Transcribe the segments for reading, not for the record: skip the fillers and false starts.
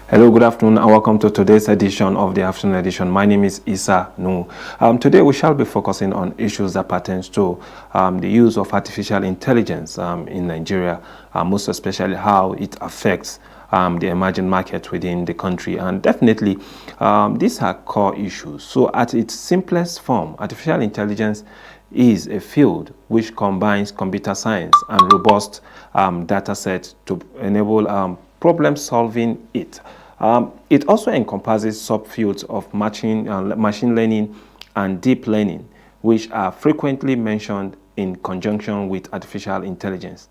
Hello, good afternoon, and welcome to today's edition of the Afternoon Edition. My name is Isa Nu. Today we shall be focusing on issues that pertains to the use of artificial intelligence in Nigeria, most especially how it affects the emerging market within the country. And definitely, these are core issues. So at its simplest form, artificial intelligence is a field which combines computer science and robust data sets to enable problem solving it. It also encompasses subfields of machine learning and deep learning, which are frequently mentioned in conjunction with artificial intelligence.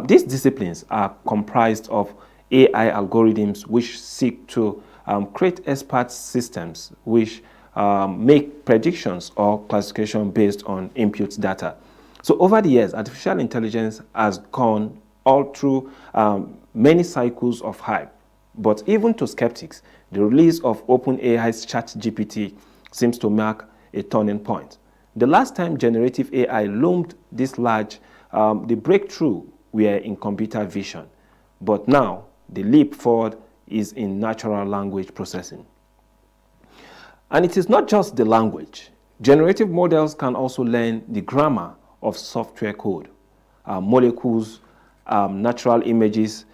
These disciplines are comprised of AI algorithms which seek to create expert systems which make predictions or classification based on input data. So over the years, artificial intelligence has gone all through many cycles of hype. But even to skeptics, the release of OpenAI's ChatGPT seems to mark a turning point. The last time generative AI loomed this large, the breakthrough were in computer vision. But now, the leap forward is in natural language processing. And it is not just the language. Generative models can also learn the grammar of software code, molecules, natural images,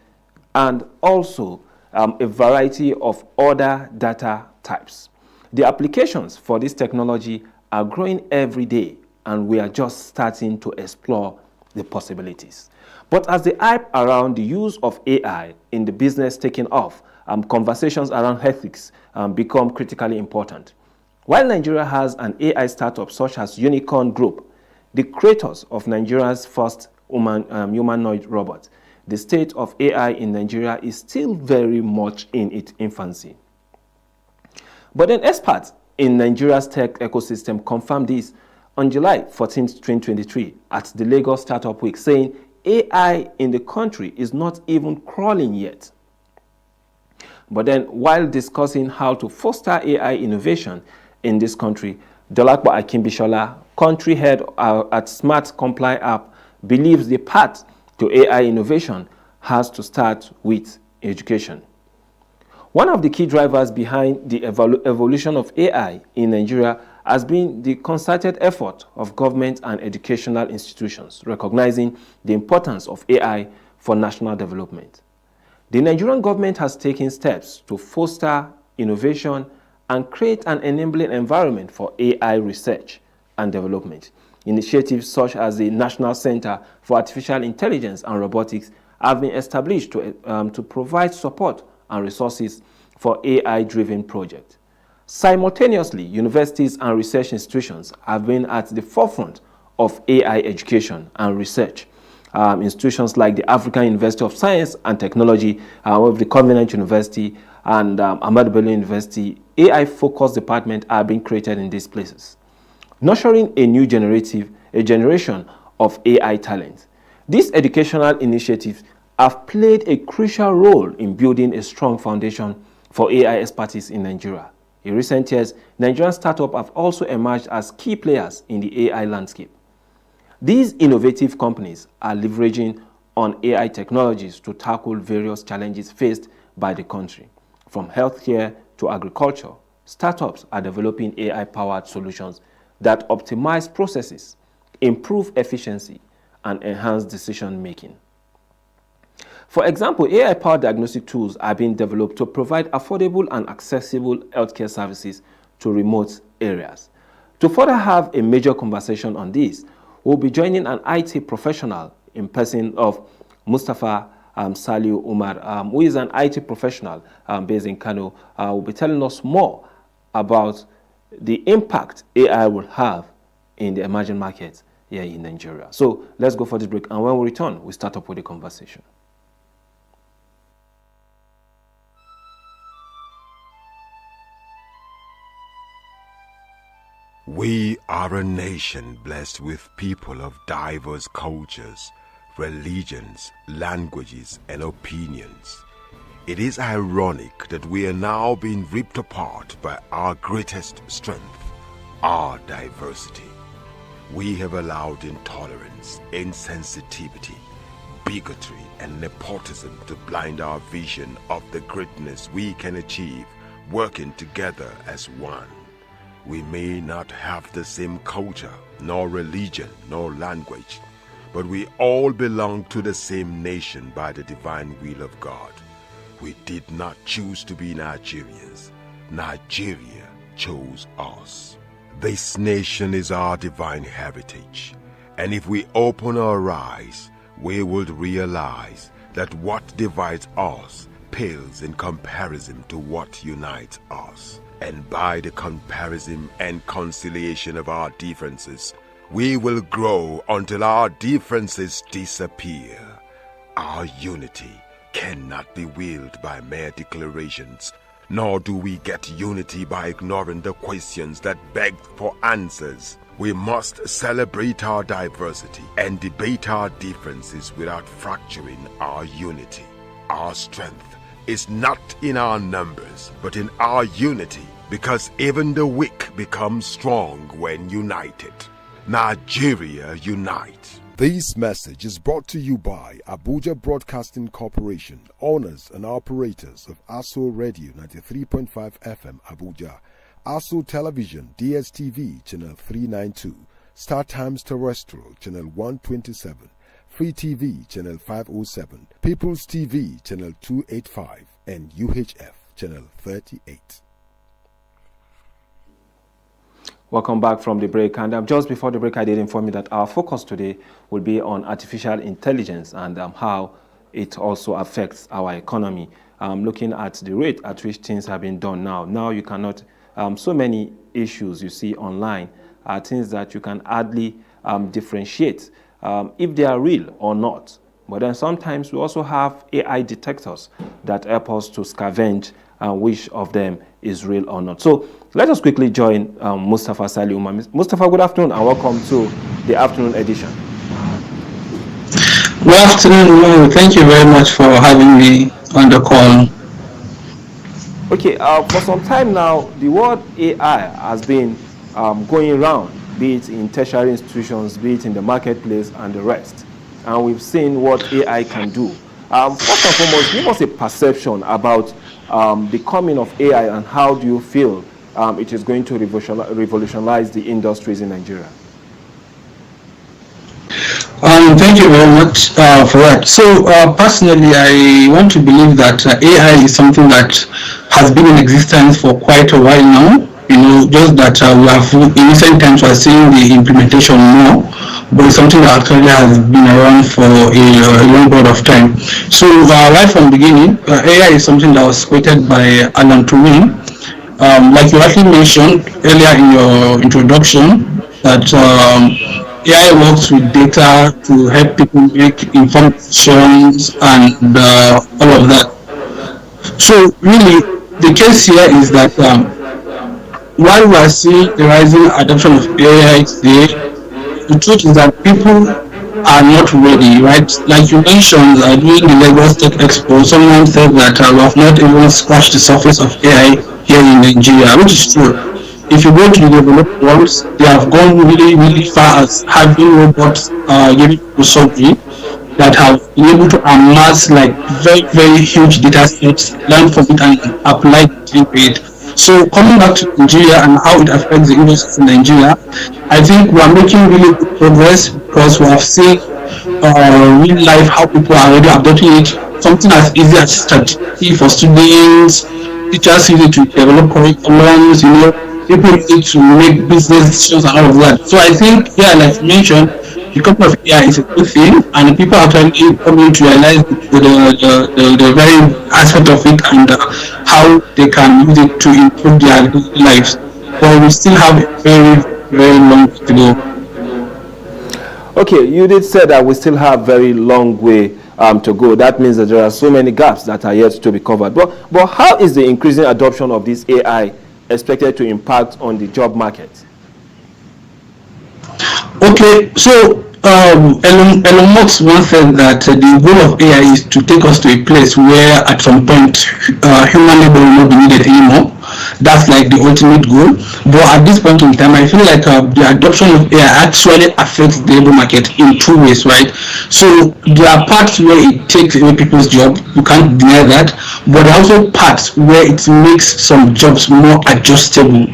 and also a variety of other data types. The applications for this technology are growing every day, and we are just starting to explore the possibilities. But as the hype around the use of AI in the business taking off, conversations around ethics become critically important. While Nigeria has an AI startup such as Unicorn Group, the creators of Nigeria's first humanoid robot, the state of AI in Nigeria is still very much in its infancy. But an expert in Nigeria's tech ecosystem confirmed this on July 14, 2023 at the Lagos Startup Week, saying AI in the country is not even crawling yet. But then, while discussing how to foster AI innovation in this country, Dolapo Akimbishola, country head at Smart Comply app, believes the path to AI innovation has to start with education. One of the key drivers behind the evolution of AI in Nigeria has been the concerted effort of government and educational institutions recognizing the importance of AI for national development. The Nigerian government has taken steps to foster innovation and create an enabling environment for AI research and development. Initiatives such as the National Center for Artificial Intelligence and Robotics have been established to provide support and resources for AI-driven projects. Simultaneously, universities and research institutions have been at the forefront of AI education and research. Institutions like the African University of Science and Technology, of the Covenant University, and Ahmadu Bello University, AI-focused departments are being created in these places, nurturing a generation of AI talent. These educational initiatives have played a crucial role in building a strong foundation for AI expertise in Nigeria. In recent years, Nigerian startups have also emerged as key players in the AI landscape. These innovative companies are leveraging on AI technologies to tackle various challenges faced by the country. From healthcare to agriculture, startups are developing AI-powered solutions that optimize processes, improve efficiency, and enhance decision-making. For example, AI-powered diagnostic tools are being developed to provide affordable and accessible healthcare services to remote areas. To further have a major conversation on this, we'll be joining an IT professional in person of Mustafa Saliu Umar, who is an IT professional based in Kano. Will be telling us more about the impact AI will have in the emerging market here in Nigeria. So let's go for this break, and when we return, we start up with the conversation. We are a nation blessed with people of diverse cultures, religions, languages, and opinions. It is ironic that we are now being ripped apart by our greatest strength, our diversity. We have allowed intolerance, insensitivity, bigotry and nepotism to blind our vision of the greatness we can achieve working together as one. We may not have the same culture, nor religion, nor language, but we all belong to the same nation by the divine will of God. We did not choose to be Nigerians. Nigeria chose us. This nation is our divine heritage, and if we open our eyes, we will realize that what divides us pales in comparison to what unites us. And by the comparison and conciliation of our differences, we will grow until our differences disappear. Our unity cannot be willed by mere declarations, nor do we get unity by ignoring the questions that beg for answers. We must celebrate our diversity and debate our differences without fracturing our unity. Our strength is not in our numbers, but in our unity, because even the weak become strong when united. Nigeria unite. This message is brought to you by Abuja Broadcasting Corporation, owners and operators of Aso Radio 93.5 FM Abuja, Aso Television DSTV Channel 392, Star Times Terrestrial Channel 127, Free TV Channel 507, People's TV Channel 285, and UHF Channel 38. Welcome back from the break. And just before the break, I did inform you that our focus today will be on artificial intelligence and how it also affects our economy. Looking at the rate at which things have been done now. Now you cannot, so many issues you see online are things that you can hardly differentiate if they are real or not. But then sometimes we also have AI detectors that help us to scavenge which of them is real or not. So let us quickly join Mustafa Sali Umar. Mustafa, good afternoon and welcome to the afternoon edition. Good afternoon. Thank you very much for having me on the call. Okay, for some time now, the word AI has been going around, be it in tertiary institutions, be it in the marketplace and the rest. And we've seen what AI can do. First and foremost, give us a perception about the coming of AI and how do you feel it is going to revolutionize the industries in Nigeria? Thank you very much for that. So personally, I want to believe that AI is something that has been in existence for quite a while now. You know, just that we have in recent times we are seeing the implementation more, but it's something that actually has been around for a long period of time. So right from the beginning, AI is something that was created by Alan Turing. Like you actually mentioned earlier in your introduction, that AI works with data to help people make informed decisions and all of that. So really, the case here is that while we are seeing the rising adoption of AI today, the truth is that people are not ready, right? Like you mentioned, during the Lagos Tech Expo, someone said that we have not even scratched the surface of AI here in Nigeria, which is true. If you go to the developed worlds, they have gone really, really far as having robots giving people surgery that have been able to amass like very, very huge data sets, learn from it and apply it to it. So coming back to Nigeria and how it affects the industry in Nigeria, I think we are making really good progress because we have seen real life how people are already adopting it. Something as easy as strategy for students, teachers use it to develop curriculums, you know, people use it to make business decisions and all of that. So I think, yeah, like you mentioned, the company of AI is a good thing, and people are actually coming to realize the very aspect of it and how they can use it to improve their lives. But we still have a very, very long way to go. Okay, you did say that we still have very long way to go. That means that there are so many gaps that are yet to be covered. But how is the increasing adoption of this AI expected to impact on the job market? Okay, so Elon Musk once said that the goal of AI is to take us to a place where at some point human labor will not be needed anymore. That's like the ultimate goal. But at this point in time, I feel like the adoption of AI actually affects the labor market in two ways, right? So there are parts where it takes away people's job. You can't deny that. But there are also parts where it makes some jobs more adjustable.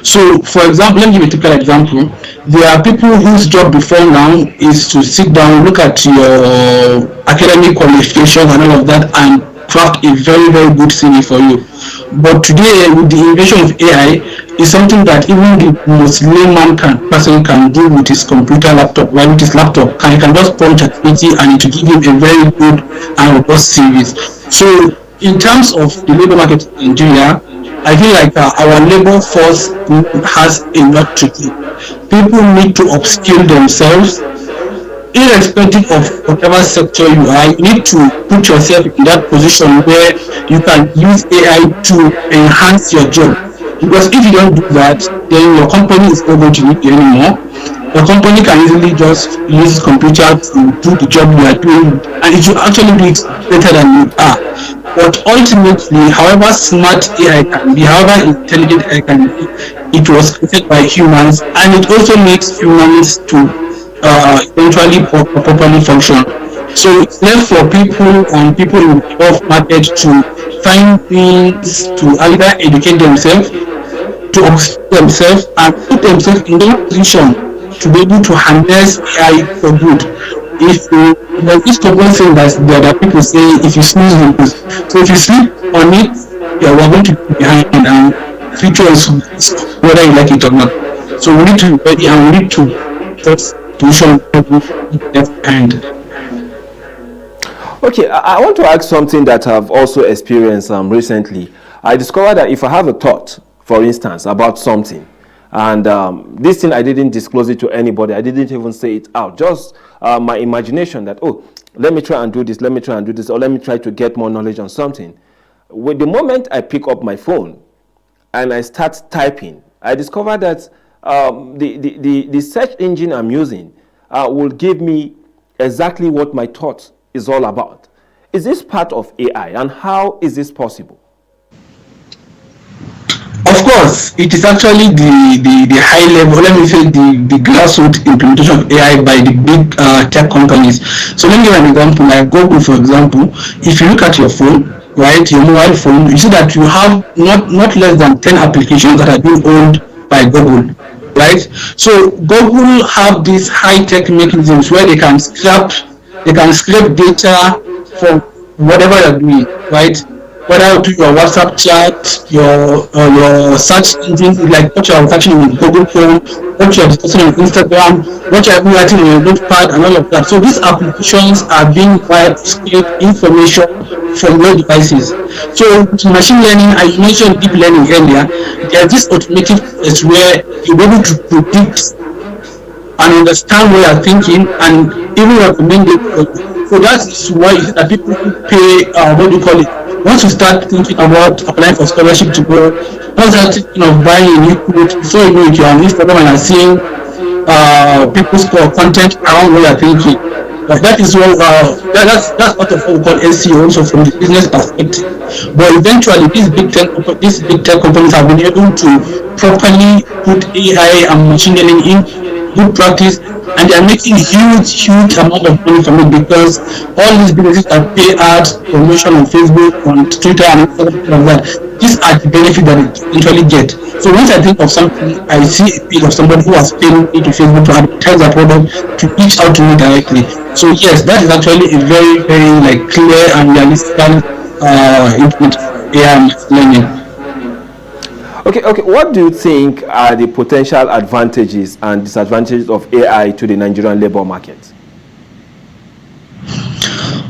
So, for example, let me give a typical example. There are people whose job before now is to sit down, look at your academic qualifications and all of that, and craft a very, very good CV for you. But today, with the invention of AI, is something that even the most person can do with his computer laptop, right? With his laptop, and he can just prompt ChatGPT and it will give him a very good and robust CV. So, in terms of the labor market in Nigeria, I feel like our labor force has a lot to do. People need to upskill themselves, irrespective of whatever sector you are. You need to put yourself in that position where you can use AI to enhance your job. Because if you don't do that, then your company is not going to need you anymore. Your company can easily just use computer to do the job you are doing, and it will actually do it better than you are. But ultimately, however smart AI can be, however intelligent AI can be, it was created by humans, and it also makes humans to eventually properly function. So it's left for people and people in the off market to find things to either educate themselves, to upskill themselves, and put themselves in their position to be able to harness AI for good. If there's this common thing that people say, if you snooze, you lose. So if you sleep on it, we're going to be behind, and future is whether you like it or not. So we need to be ready, and we need to just position left hand. Okay, I want to ask something that I've also experienced recently. I discovered that if I have a thought, for instance, about something, and this thing I didn't disclose it to anybody, I didn't even say it out, just my imagination that, oh, let me try and do this, let me try and do this, or let me try to get more knowledge on something. With the moment I pick up my phone and I start typing, I discover that the search engine I'm using will give me exactly what my thought is all about. Is this part of AI, and how is this possible? Of course, it is actually the high level, let me say the grassroots implementation of AI by the big tech companies. So let me give an example, like Google, for example. If you look at your phone, right, your mobile phone, you see that you have not less than 10 applications that are being owned by Google, right? So Google have these high-tech mechanisms where they can scrape data from whatever you're doing, right? Whether to your WhatsApp chat, your search engine, like what you are searching in Google Chrome, what you are discussing on Instagram, what you are writing on your notepad, and all of that. So these applications are being required to scrape information from your devices. So with machine learning, I mentioned deep learning earlier, there's this automated process where you're able to predict and understand what you're thinking and even recommend it. So that is why that people pay, what do you call it? Once you start thinking about applying for scholarship to go, once you're thinking of buying a new clothes, so you know if you're on Instagram and are seeing people's content around what you're thinking. But that is what that's part of what we call SEO also from the business perspective. But eventually these big tech companies have been able to properly put AI and machine learning in good practice, and they are making huge amount of money from it, because all these businesses that pay ads, promotion on Facebook, on Twitter, and all that, these are the benefits that they eventually get. So once I think of something, I see a page of somebody who has paid me to Facebook to advertise their product, to reach out to me directly. So yes, that is actually a very, very like clear and realistic input AI learning. Okay. What do you think are the potential advantages and disadvantages of AI to the Nigerian labor market?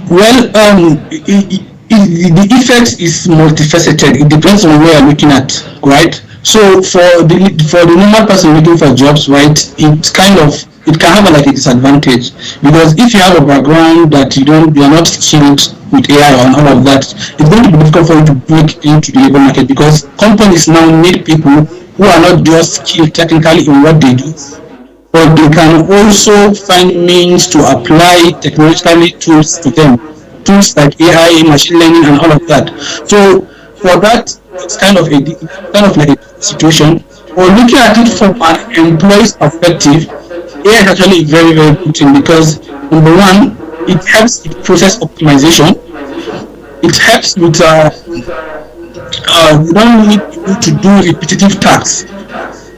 Well, the effect is multifaceted. It depends on where you're looking at, right? So for the normal person looking for jobs, right, it can have like a disadvantage, because if you have a background that you're not skilled with AI and all of that, it's going to be difficult for you to break into the labor market, because companies now need people who are not just skilled technically in what they do, but they can also find means to apply technologically tools to them, tools like AI, machine learning, and all of that. So for that, it's kind of like a situation. Or looking at it from an employee's perspective, AI is actually a very, very good thing because number one, it helps with process optimization. It helps with you don't need people to do repetitive tasks,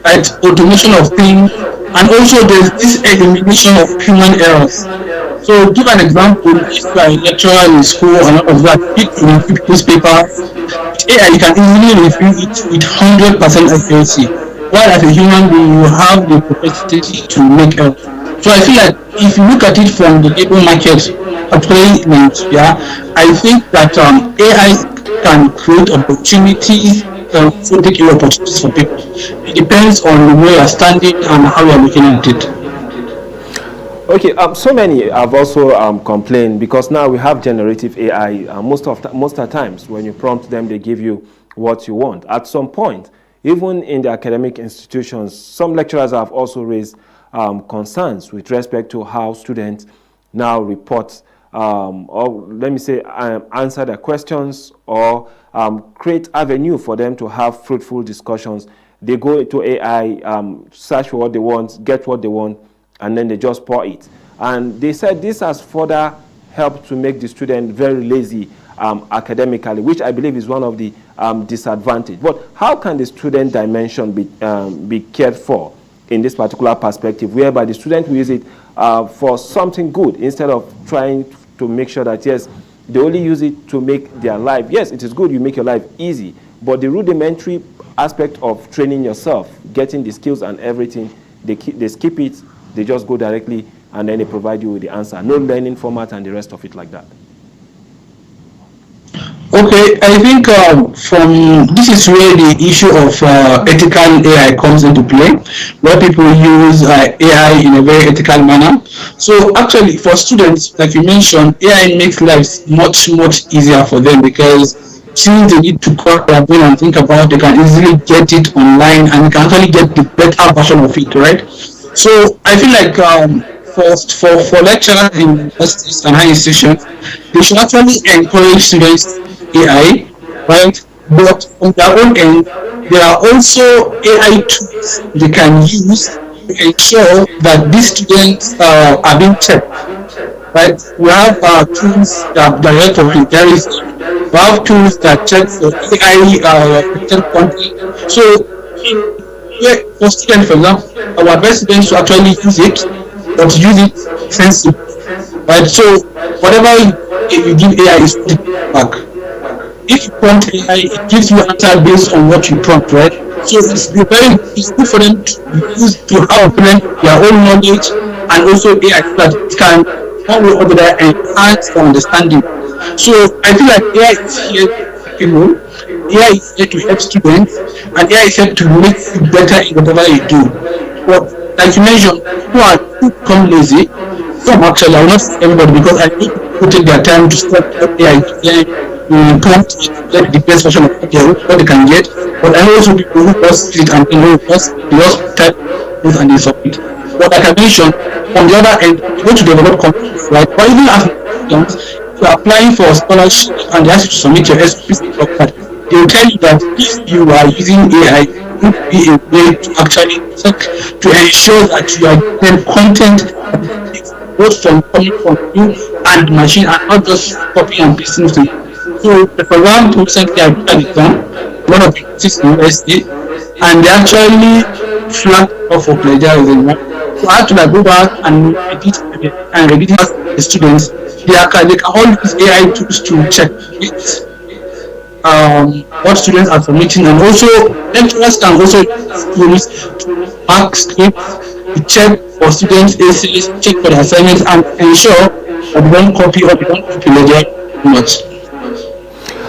right? Automation of things, and also there's this elimination of human errors. So give an example, if you are a lecturer in school and all of that, you review people's paper, with AI you can easily review it with 100% accuracy. While as a human being you have the propensity to make errors. So I feel like if you look at it from the labor market, particularly in Nigeria, I think that AI can create opportunities, so take away opportunities for people. It depends on where you're standing and how you're looking at it. Okay, so many have also complained because now we have generative AI. Most of the times when you prompt them, they give you what you want. At some point, even in the academic institutions, some lecturers have also raised concerns with respect to how students now report or let me say answer their questions or create avenue for them to have fruitful discussions. They go into AI, search for what they want, get what they want, and then they just pour it. And they said this has further helped to make the student very lazy academically, which I believe is one of the disadvantages. But how can the student dimension be cared for in this particular perspective, whereby the student will use it for something good instead of trying to make sure that, yes, they only use it to make their life, yes, it is good, you make your life easy, but the rudimentary aspect of training yourself, getting the skills and everything, they skip it. They just go directly and then they provide you with the answer. No learning format and the rest of it like that. Okay, I think from this is where the issue of ethical AI comes into play, where people use AI in a very ethical manner. So actually, for students, like you mentioned, AI makes life much easier for them because since they need to call their brain and think about, they can easily get it online and they can actually get the better version of it, right? So I feel like for lecturers in universities and high institutions, they should actually encourage students AI, right? But on their own end, there are also AI tools they can use to ensure that these students are being checked, right? We have tools that direct for intelligence. We have tools that check for AI content. So for students, for example, our best students to actually use it, but use it sensibly, right? So whatever you give AI is back. If you prompt AI, it gives you answer based on what you prompt, right? So it's good for them to use to help them their own knowledge and also AI that it can over there enhance their understanding. So I feel like AI is here to AI is here to help students and AI is here to make you better in whatever you do. But like you mentioned, people are become lazy. Some actually, I will not say everybody because I need to take their time to start AI prompt get the best version of what they can get, but I know also people who just sit and just type and they submit. But like I mentioned, on the other end, you go to develop companies, right? But even as you are applying for a scholarship and they ask you to submit your SPC, they will tell you that if you are using AI, it would be a way to actually check to ensure that you are getting content both from coming from you and machine and not just copy and pasting to you. So the program recently I did an exam, one of the university, and they actually flagged off for plagiarism. So I had to go back and edit the students. They can all use AI tools to check it, what students are submitting, and also lecturers can also use to mark scripts to check for students' essays, check for the assignments, and ensure that they don't copy or they don't plagiarize too much.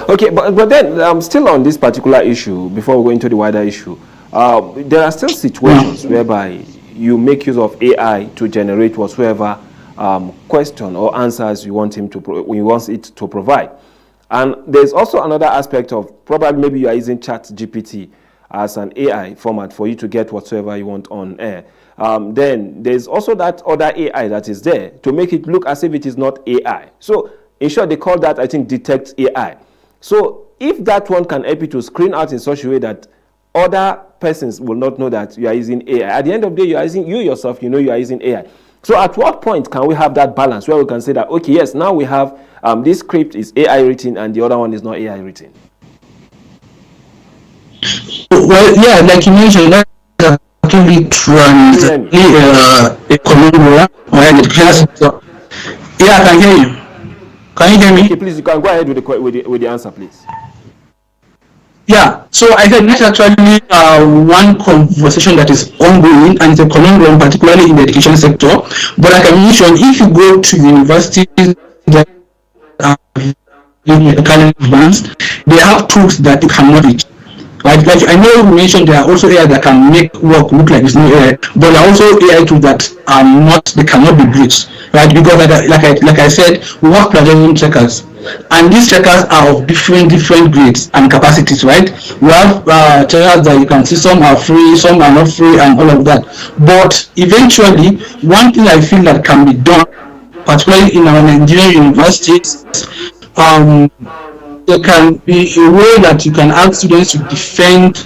Okay, but then still on this particular issue, before we go into the wider issue, there are still situations whereby you make use of AI to generate whatsoever question or answers you want it to provide. And there's also another aspect of probably maybe you are using Chat GPT as an AI format for you to get whatsoever you want on air. Then there's also that other AI that is there to make it look as if it is not AI. So in short, they call that, I think, detect AI. So if that one can help you to screen out in such a way that other persons will not know that you are using AI. At the end of the day, you yourself, you know you are using AI. So at what point can we have that balance where we can say that, okay, yes, now we have this script is AI written and the other one is not AI written? Well, yeah, like you mentioned, that's actually true and a conundrum. Yeah, I can hear you. Can you hear me? Okay, please, you can go ahead with the answer, please. Yeah, so I said that's actually one conversation that is ongoing, and it's a conundrum, particularly in the education sector. But like I mentioned, if you go to universities that are medically advanced, they have tools that you cannot reach. Like I know you mentioned there are also AI that can make work look like it's no AI, but there are also AI tools that are not, they cannot be breached, right? Because like I said, we have plagiarism checkers, and these checkers are of different grades and capacities, right? We have checkers that you can see some are free, some are not free, and all of that. But eventually, one thing I feel that can be done, particularly in our Nigerian universities, there can be a way that you can ask students to defend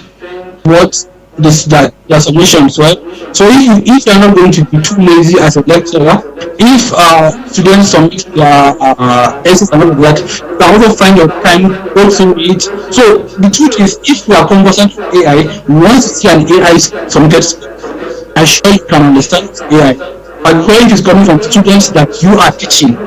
what their submissions, right? So if you're not going to be too lazy as a lecturer, if students submit their essays and all of that, you can also find your time, go through it. So the truth is, if you are conversant with AI, once you see an AI submitted, I'm sure you can understand AI. But when it is coming from students that you are teaching,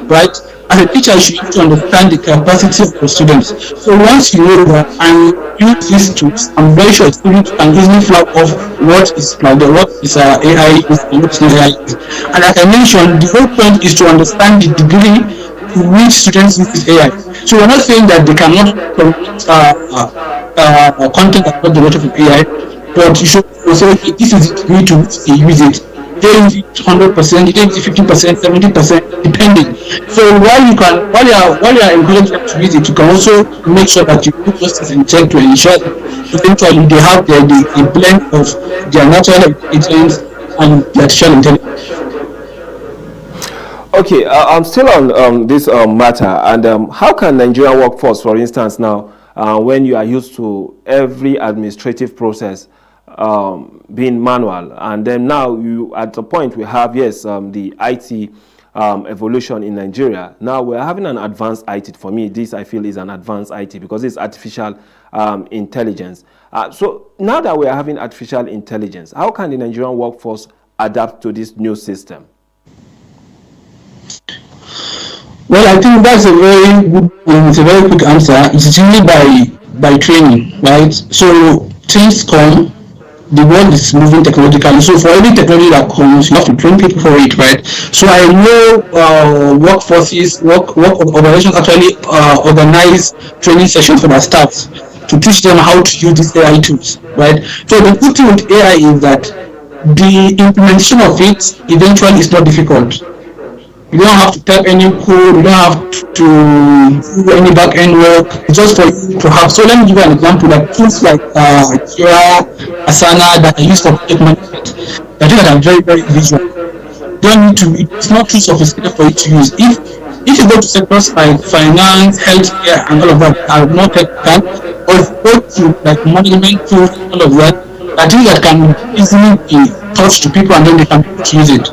right? As a teacher, you should need to understand the capacity of the students. So once you know that and use these tools, I'm very sure students can easily flag off what is AI is and what is not AI. And like I mentioned, the whole point is to understand the degree to which students use AI. So we're not saying that they cannot content that's not derivative of AI, but you should say, okay, this is the degree to which they use it. They use it 100%, they use it 50%, 70%, depending. So while you are encouraging them to use it, you can also make sure that you put those things in check to ensure eventually they have the blend of their natural intelligence and the artificial intelligence. Okay, I'm still on this matter, and how can Nigerian workforce, for instance, now, when you are used to every administrative process being manual, and then now you at the point we have the IT evolution in Nigeria. Now we're having an advanced IT. For me, this I feel is an advanced IT because it's artificial intelligence. So now that we're having artificial intelligence, how can the Nigerian workforce adapt to this new system? Well, I think that's a very good, it's a very quick answer. It's really by training, right? So things come, the world is moving technologically. So for every technology that comes, you have to train people for it, right? So I know workforces, work organizations actually organize training sessions for their staffs to teach them how to use these AI tools, right? So the good thing with AI is that the implementation of it eventually is not difficult. You don't have to type any code, you don't have to do any back-end work. It's just for you to have. So let me give you an example, like tools like Jira, Asana that are used for project management. I think that are very, very visual. It's not too sophisticated for you to use. If you go to sectors like finance, healthcare, and all of that, are not technical, or if you go to like management tools, all of that, I think that can easily be taught to people and then they can use it.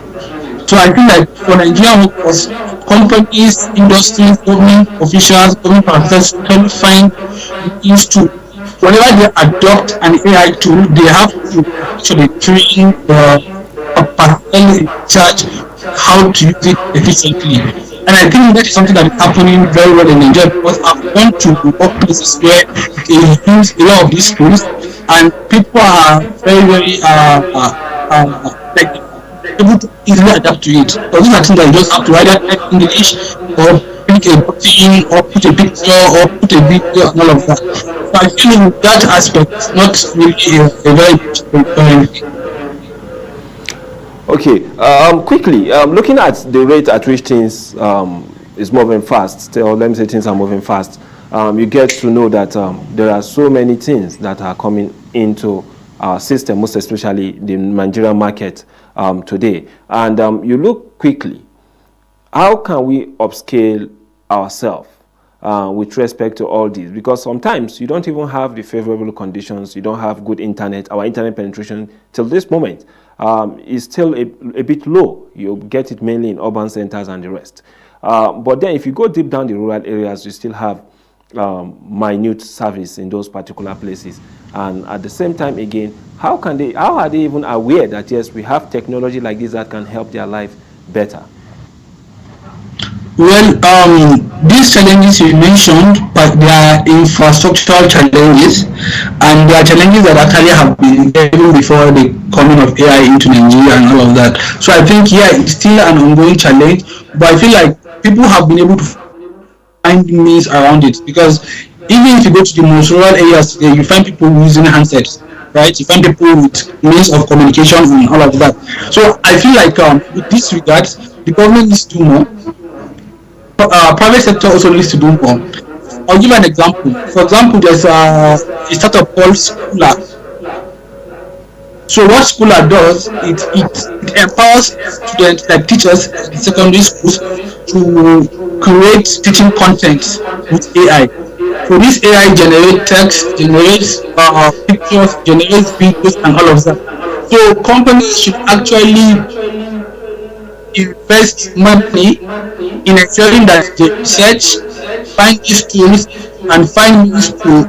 So I feel like for Nigerian workforce, companies, industries, government officials, government partners can find ways to, whenever they adopt an AI tool, they have to actually train the personnel in charge how to use it efficiently. And I think that is something that is happening very well in Nigeria because I've gone to workplaces where they use a lot of these tools and people are very, very able to easily adapt to it. So these are things that you just have to either type English or pick a button or put a picture or put a video and all of that. So I feel in that aspect it's not really a very thing. Okay, quickly, looking at the rate at which things is moving fast, or let me say things are moving fast, you get to know that there are so many things that are coming into our system, most especially the Nigerian market today. And you look quickly, how can we upscale ourselves with respect to all these? Because sometimes you don't even have the favorable conditions, you don't have good internet. Our internet penetration till this moment is still a bit low. You get it mainly in urban centers and the rest. But then if you go deep down the rural areas, you still have minute service in those particular places. And at the same time, again, how are they even aware that yes, we have technology like this that can help their life better? Well, these challenges you mentioned, but they are infrastructural challenges, and they are challenges that actually have been there even before the coming of AI into Nigeria and all of that. So I think, yeah, it's still an ongoing challenge, but I feel like people have been able to find means around it, because even if you go to the most rural areas today, you find people using handsets, right? You find people with means of communication and all of that. So I feel like with this regard, the government needs to do more. Private sector also needs to do more. I'll give an example. For example, there's a startup called Schooler. So what Schooler does, it empowers students, like teachers in secondary schools, to create teaching content with AI. So this AI generates text, generates pictures, generates videos, and all of that. So companies should actually invest money in ensuring that they research, find these tools, and find ways to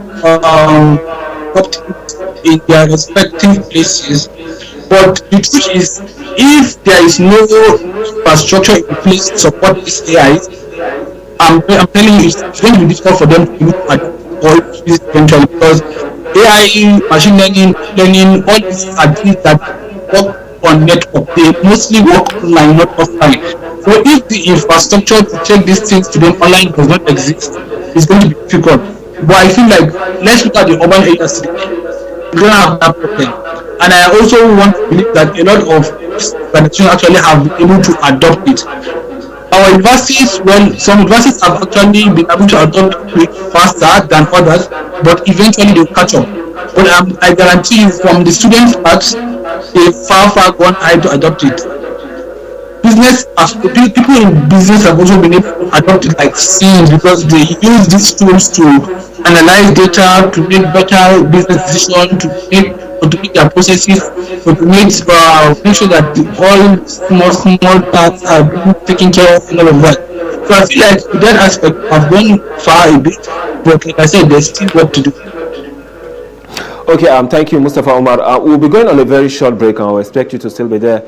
optimize in their respective places. But the truth is, if there is no infrastructure in place to support these AIs, I'm telling you, it's going to be difficult for them to use or use this eventually, because AI, machine learning, all these are things that work on network. They mostly work online, not offline. So if the infrastructure to check these things to them online does not exist, it's going to be difficult. But I feel like, let's look at the urban areas today. We don't have that problem. And I also want to believe that a lot of organizations actually have been able to adopt it. Our universities, well, some universities have actually been able to adopt it faster than others, but eventually they'll catch up. But I guarantee you, from the students' parts, they've far gone ahead to adopt it. People in business have also been able to adopt it like scenes, because they use these tools to analyze data, to make better business decisions, to automate their processes, to make sure that all small tasks are being taken care of and all of that. So I feel like that aspect have gone far a bit, but like I said, there's still work to do. Okay, thank you, Mustafa Omar. We'll be going on a very short break, and I'll expect you to still be there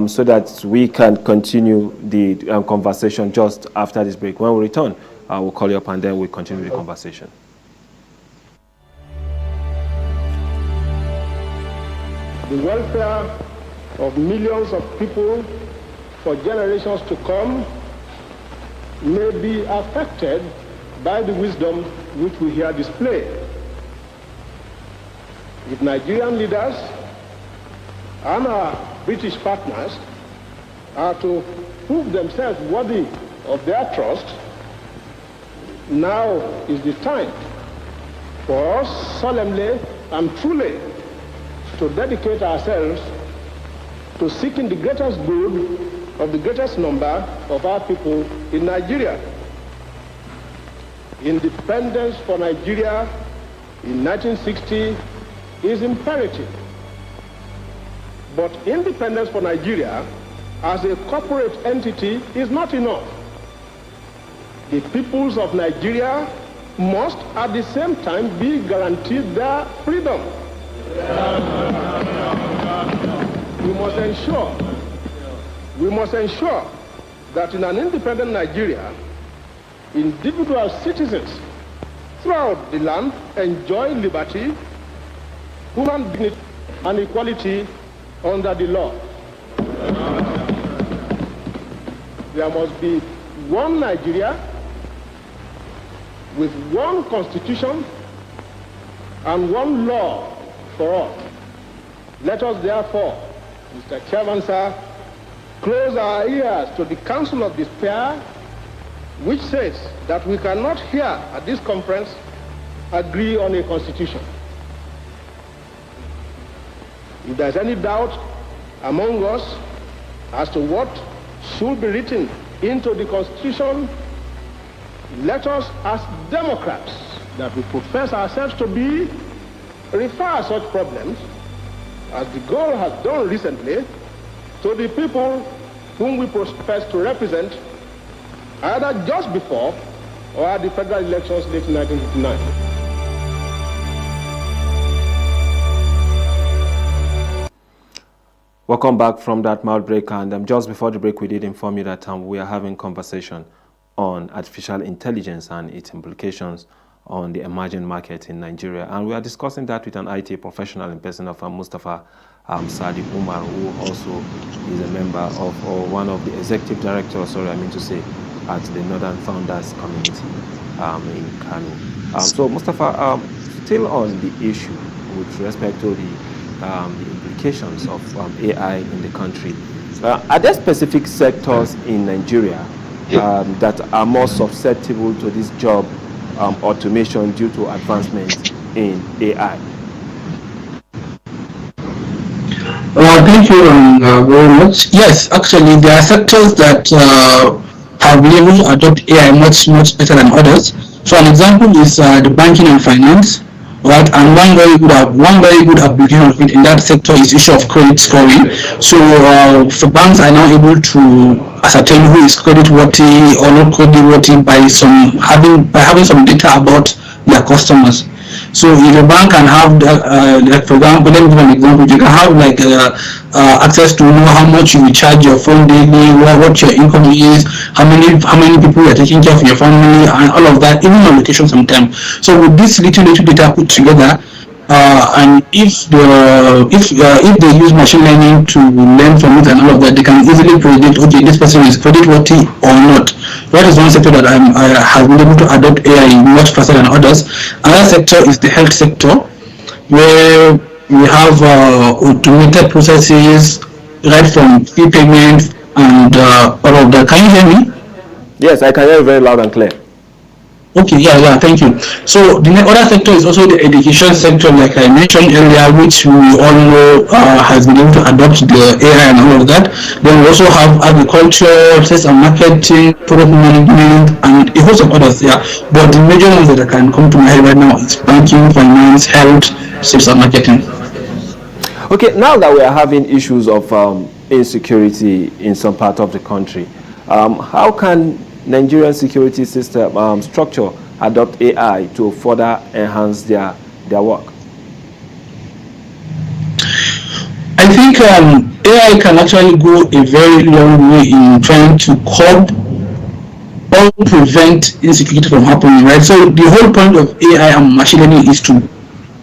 so that we can continue the conversation just after this break. When we return, we'll call you up and then we'll continue the conversation. The welfare of millions of people for generations to come may be affected by the wisdom which we here display. If Nigerian leaders and our British partners are to prove themselves worthy of their trust, now is the time for us solemnly and truly to dedicate ourselves to seeking the greatest good of the greatest number of our people in Nigeria. Independence for Nigeria in 1960 is imperative. But independence for Nigeria as a corporate entity is not enough. The peoples of Nigeria must at the same time be guaranteed their freedom. We must ensure that in an independent Nigeria, individual citizens throughout the land enjoy liberty, human dignity, and equality under the law. There must be one Nigeria with one constitution and one law for all. Let us therefore, Mr. Chairman, sir, close our ears to the counsel of despair which says that we cannot here at this conference agree on a constitution. If there's any doubt among us as to what should be written into the constitution, let us, as Democrats that we profess ourselves to be, refer such problems, as the goal has done recently, to the people whom we profess to represent, either just before or at the federal elections late in 1959. Welcome back from that mild break, and just before the break we did inform you that we are having conversation on artificial intelligence and its implications on the emerging market in Nigeria, and we are discussing that with an IT professional in person of Mustafa Sadi Umar, who also is a member of, or one of the executive directors, at the Northern Founders Community in Kano. So Mustafa, still on the issue with respect to the implications of AI in the country, are there specific sectors in Nigeria that are more susceptible to this job automation due to advancement in AI? Thank you very much. Yes, actually, there are sectors that have been able to adopt AI much better than others. So, an example is the banking and finance. Right, and one very good application of it in that sector is issue of credit scoring. So for banks are now able to ascertain who is credit worthy or not credit worthy by having some data about their customers. So if a bank can have, like for example, let me give an example. You can have access to know how much you will charge your phone daily, what your income is, how many people are taking care of your family, and all of that, even on location sometimes. So with this little data put together, and if they use machine learning to learn from it and all of that, they can easily predict, okay, this person is credit worthy or not. That is one sector that I have been able to adopt AI much faster than others. Another sector is the health sector, where we have automated processes right from fee payment and all of that. Can you hear me? Yes, I can hear you very loud and clear. Okay, yeah, thank you. So the other sector is also the education sector, like I mentioned earlier, which we all know has been able to adopt the AI and all of that. Then we also have agriculture, sales and marketing, product management, and a host of others. Yeah, but the major ones that I can come to my head right now is banking, finance, health, sales and marketing. Okay, now that we are having issues of insecurity in some part of the country, how can Nigerian security system structure adopt AI to further enhance their work? I think AI can actually go a very long way in trying to curb or prevent insecurity from happening, right? So the whole point of AI and machine learning is to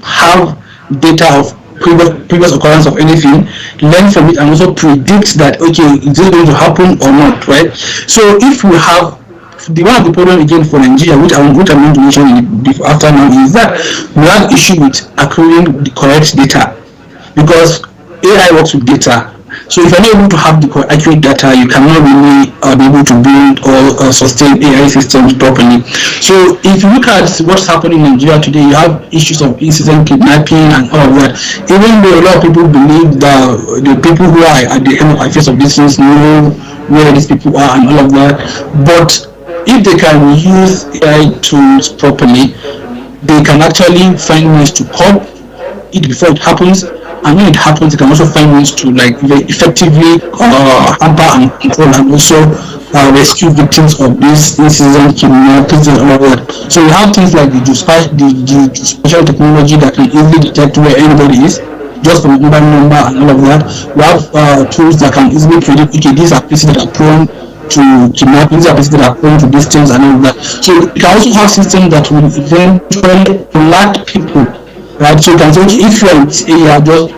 have data of previous occurrence of anything, learn from it, and also predict that, okay, is this going to happen or not, right? So if we have one of the problems again for Nigeria, which I'm going to mention after now, is that we have issue with acquiring the correct data, because AI works with data. So if you're not able to have the accurate data, you cannot really be able to build or sustain AI systems properly. So if you look at what's happening in Nigeria today, you have issues of incident kidnapping and all of that. Even though a lot of people believe that the people who are at the end of affairs of these things know where these people are and all of that, but if they can use AI tools properly, they can actually find ways to curb it before it happens, and when it happens, they can also find ways to very effectively hamper and control, and also rescue victims of these incidents, kidnappings, and all of that. So we have things like the special technology that can easily detect where anybody is, just from a mobile number and all of that. We have tools that can easily predict, okay, these are places that are prone to kidnapping, these are places that are prone to these things and all of that. So you can also have systems that will eventually alert people, right? So you can say, if you are in this area, just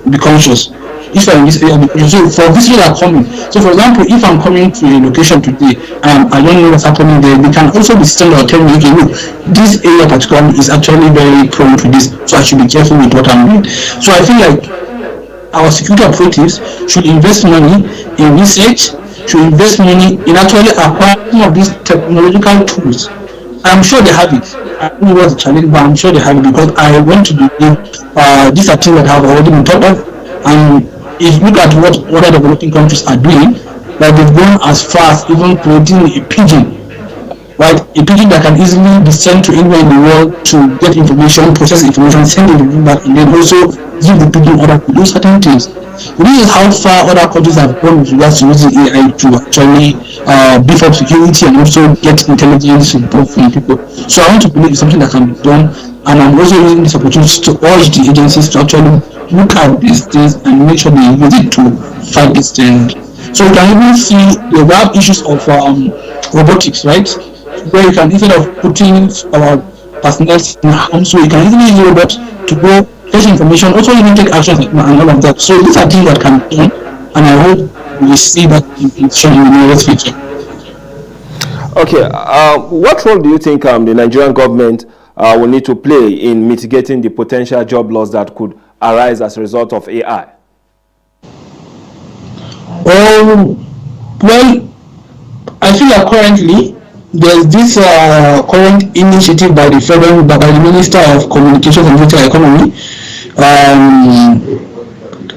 be conscious. If you are in this area, be conscious. So for visitors that are coming, so for example, if I'm coming to a location today and I don't know what's happening there, they can also be systems that will tell me, okay, look, this area particularly is actually very prone to this, so I should be careful with what I'm doing. So I feel like our security operatives should invest money in research, to invest money in actually acquiring some of these technological tools. I'm sure they have it. I don't know what's the challenge, but I'm sure they have it, because I want to believe these are things that have already been thought of. And if you look at what other developing countries are doing, like they've gone as far as even creating a pigeon, right? A pigeon that can easily be sent to anywhere in the world to get information, process information, send it back, and then also give the pigeon order to do certain things. This is how far other countries have gone with regards to using AI to actually beef up security and also get intelligence report from people. So I want to believe it's something that can be done, and I'm also using this opportunity to urge the agencies to actually look at these things and make sure they use it to fight these things. So you can even see we have issues of robotics, right? Where you can, instead of putting our personnel in harm's way, you can easily use a robot to go fetch information, also even take actions and all of that. So these are things that can be done, and I hope we see that in the near future. Okay, what role do you think the Nigerian government will need to play in mitigating the potential job loss that could arise as a result of AI? Well, I feel that currently there's this current initiative by the Minister of Communications and Digital Economy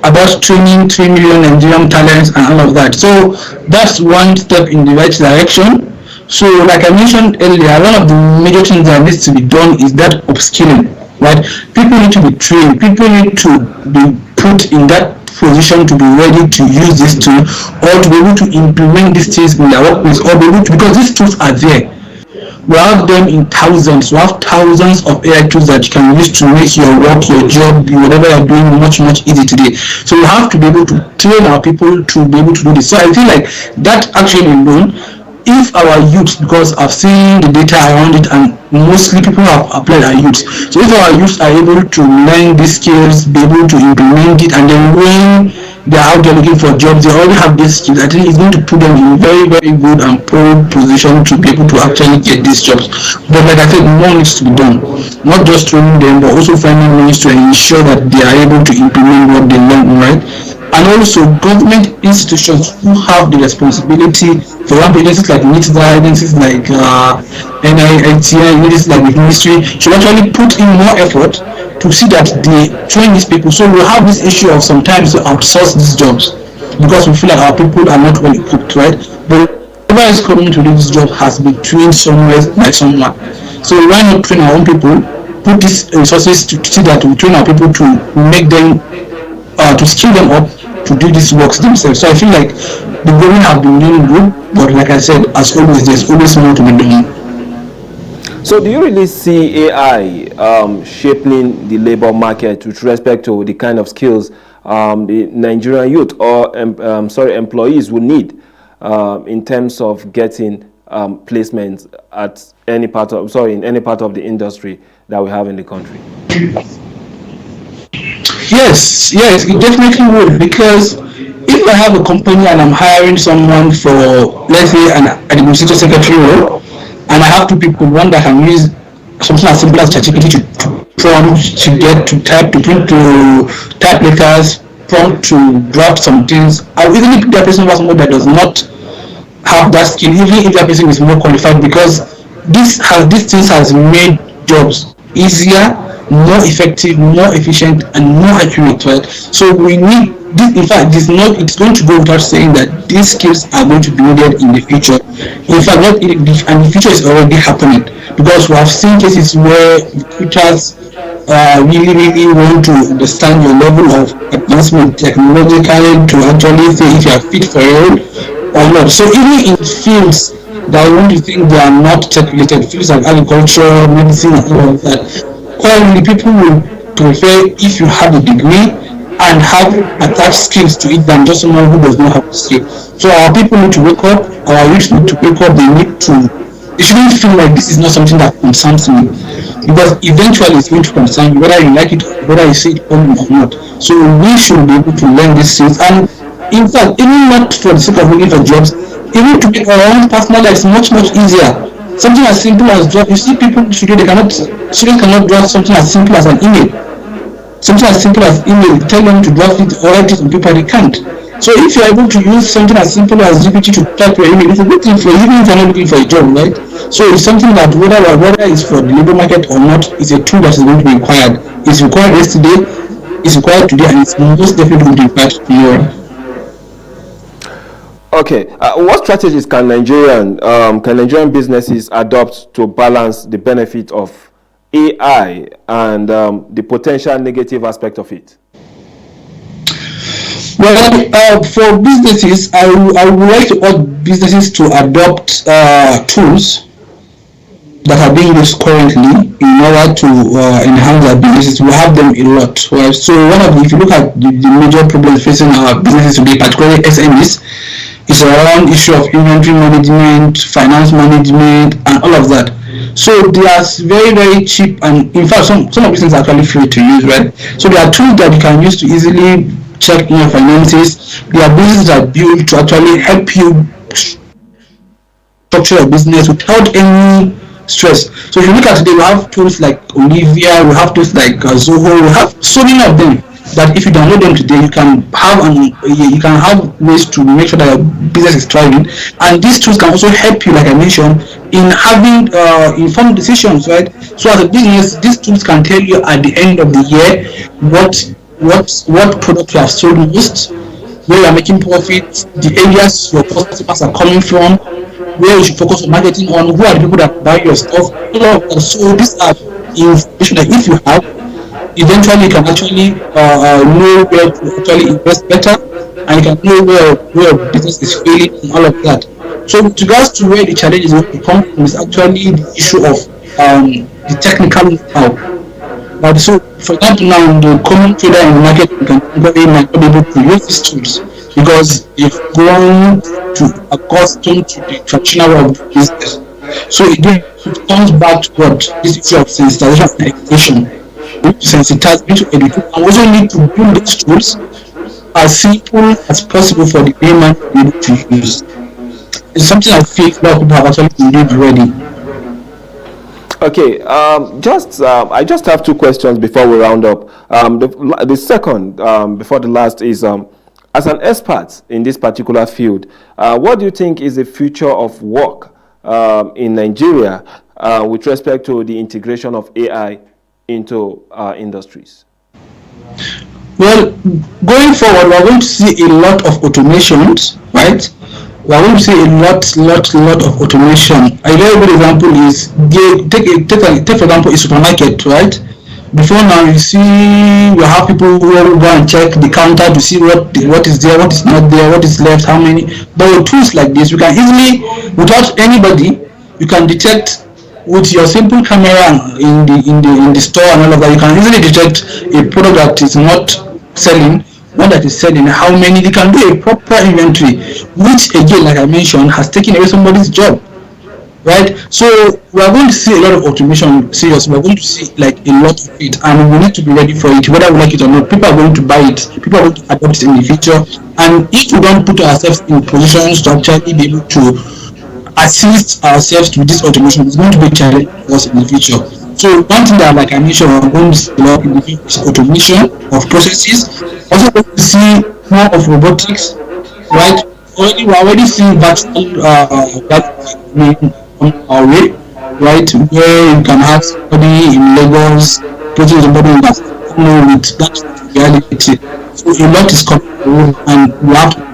about training 3 million Nigerian talents and all of that. So that's one step in the right direction. So like I mentioned earlier, one of the major things that needs to be done is that upskilling, right? People need to be trained. People need to be put in that position to be ready to use this tool, or to be able to implement these things in their workplace, or be able to, because these tools are there. We have them in thousands. We have thousands of AI tools that you can use to make your work, your job, whatever you're doing much easy today. So we have to be able to train our people to be able to do this. So I feel like that actually alone, if our youth, because I've seen the data around it and mostly people have applied our youth. So if our youth are able to learn these skills, be able to implement it, and then when they're out there looking for jobs, they already have these skills, I think it's going to put them in very, very good and pro position to be able to actually get these jobs. But like I said, more needs to be done. Not just training them, but also finding ways to ensure that they are able to implement what they learn, right? And also government institutions who have the responsibility, for example, agencies like NITDA, agencies like NIIT, agencies like the ministry, should actually put in more effort to see that they train these people. So we have this issue of sometimes to outsource these jobs because we feel like our people are not well equipped, right? But whoever is coming to do this job has been trained somewhere by someone. So why not train our own people, put these resources to see that we train our people to make them, to skill them up to do these works themselves. So I feel like the government have been doing good, but like I said, as always, there's always more to be done. So do you really see AI shaping the labor market with respect to the kind of skills the Nigerian youth or employees will need in terms of getting placements at any part of in any part of the industry that we have in the country? Yes, it definitely would, because if I have a company and I'm hiring someone for, let's say, an administrative secretary role, and I have two people, one that can use something as simple as ChatGPT to prompt, to get to type, to print, to type letters, prompt to draft some things, I will easily pick that person over someone that does not have that skill, even if that person is more qualified, because these things has made jobs easier, more effective, more efficient, and more accurate, right? So we need this. In fact, it's going to go without saying that these skills are going to be needed in the future. In fact, and the future is already happening, because we have seen cases where recruiters really want to understand your level of advancement technologically to actually say if you are fit for a role or not. So even in fields that I want to think they are not tech-related, fields like agriculture, medicine, and all of that, currently people will prefer if you have a degree and have attached skills to it than just someone who does not have a skill. So our people need to wake up, our youth need to wake up, they shouldn't feel like this is not something that concerns me, because eventually it's going to concern you, whether you like it, whether you see it coming or not. So we should be able to learn these things, and in fact, even not for the sake of looking for jobs, even to make our own personal life much easier. Something as simple as draft. You see people today, students cannot draft something as simple as an email. Something as simple as email, tell them to draft it or write it on paper, they can't. So if you're able to use something as simple as GPT to type your email, it's a good thing for you, even if you're not looking for a job, right? So it's something that whether it's for the labor market or not, is a tool that is going to be required. It's required yesterday, it's required today, and it's most definitely going to be required tomorrow. Okay, what strategies can Nigerian businesses adopt to balance the benefit of AI and the potential negative aspect of it? Well, for businesses, I would like to urge businesses to adopt tools that are being used currently in order to enhance their businesses. We have them a lot, right? So if you look at the major problems facing our businesses today, particularly SMEs, is around issue of inventory management, finance management, and all of that. So they are very, very cheap, and in fact, some of these things are actually free to use, right? So there are tools that you can use to easily check in your finances. There are businesses that are built to actually help you structure your business without any stress. So if you look at today, we have tools like Olivia, we have tools like Zoho, we have so many of them that if you download them today, you can have ways to make sure that your business is thriving. And these tools can also help you, like I mentioned, in having informed decisions, right? So as a business, these tools can tell you at the end of the year what product you have sold most, where you are making profits, the areas your customers are coming from, where you should focus on marketing on, who are the people that buy your stuff. So these are information that if you have, eventually you can actually know where to actually invest better, and you can know where your business is failing and all of that. So with regards to where the challenge is going to come from is actually the issue of the technical know-how. But so, for example, now the common trader in the market might not be able to use these tools because they've grown to accustomed to the traditional way of business. So it comes back to what this issue of sensitization and education. We need to sensitize, we need to educate, and also need to build these tools as simple as possible for the layman to be able to use. It's something I feel a lot of people have actually been doing already. Okay, I just have two questions before we round up. The second, before the last, is as an expert in this particular field, what do you think is the future of work in Nigeria with respect to the integration of AI into industries? Well, going forward, we're going to see a lot of automations, right? We're going to see a lot of automation. A very good example is take for example a supermarket, right? Before now, you have people who will go and check the counter to see what is there, what is not there, what is left, how many. But with tools like this, you can easily, without anybody, you can detect with your simple camera in the store and all of that. You can easily detect a product that is not selling, one that is selling, how many. They can do a proper inventory, which again, like I mentioned, has taken away somebody's job, right? So we are going to see a lot of automation. Seriously, we are going to see like a lot of it, and we need to be ready for it, whether we like it or not. People are going to buy it, people are going to adopt it in the future, and if we don't put ourselves in positions to actually be able to assist ourselves with this automation, it's going to be a challenge for us in the future. So one thing that, like I mentioned, we're going to see a lot in the future is automation of processes. Also going to see more of robotics, right? We're already seeing virtual on our way, right? Where you can have somebody in Lagos putting somebody in that reality. So a lot is coming, and we have to.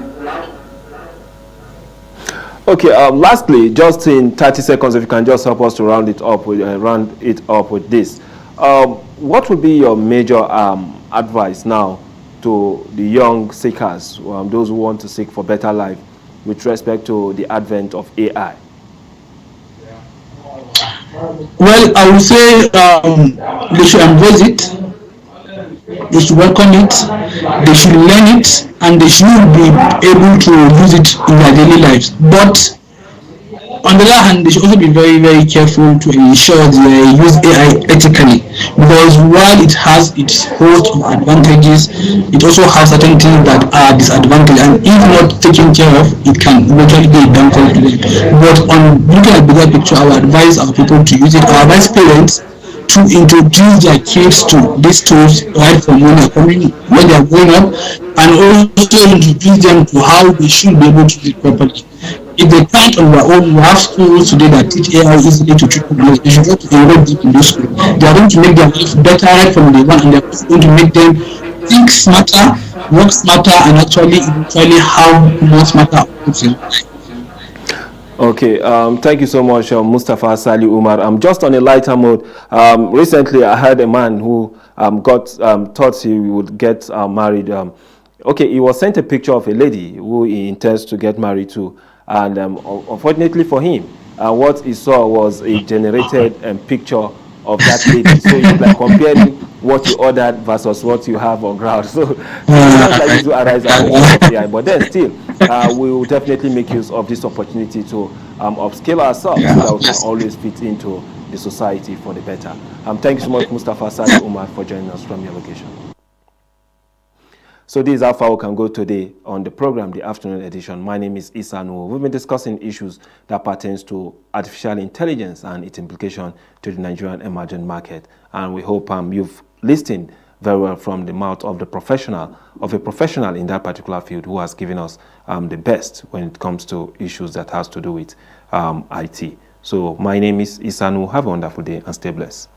Okay, lastly, just in 30 seconds, if you can just help us to round it up with this. What would be your major advice now to the young seekers, those who want to seek for better life, with respect to the advent of AI? Well, I would say they should embrace it, they should welcome it, they should learn it, and they should be able to use it in their daily lives. But on the other hand, they should also be very, very careful to ensure they use AI ethically, because while it has its host of advantages, it also has certain things that are disadvantages, and if not taken care of, it can eventually be a downfall to them. But on looking at the bigger picture, I would advise our people to use it, I advise parents to introduce their kids to these tools right from when they are growing up, and also introduce them to how they should be able to do it properly. If they can't on their own, we have schools today that teach AI easily to treat problems. They should go to enroll deep in those schools. They are going to make their life better right from day one, and they are also going to make them think smarter, work smarter, and actually eventually have more smarter outputs in life. Okay, thank you so much, Mustafa Sali Umar. Just on a lighter mode, recently I heard a man who thought he would get married. Okay, he was sent a picture of a lady who he intends to get married to, and unfortunately for him, what he saw was a generated picture of that lady. So it's like comparing what you ordered versus what you have on ground. So it's likely to arise as a result of AI. But then still, we will definitely make use of this opportunity to upscale ourselves so that we can always fit into the society for the better. Thank you so much, Mustafa Sadi Umar, for joining us from your location. So this is how far we can go today on the program, the afternoon edition. My name is Isa Nuo. We've been discussing issues that pertains to artificial intelligence and its implication to the Nigerian emerging market. And we hope you've listened very well from the mouth of a professional in that particular field who has given us the best when it comes to issues that has to do with IT. So my name is Isa Nuo. Have a wonderful day and stay blessed.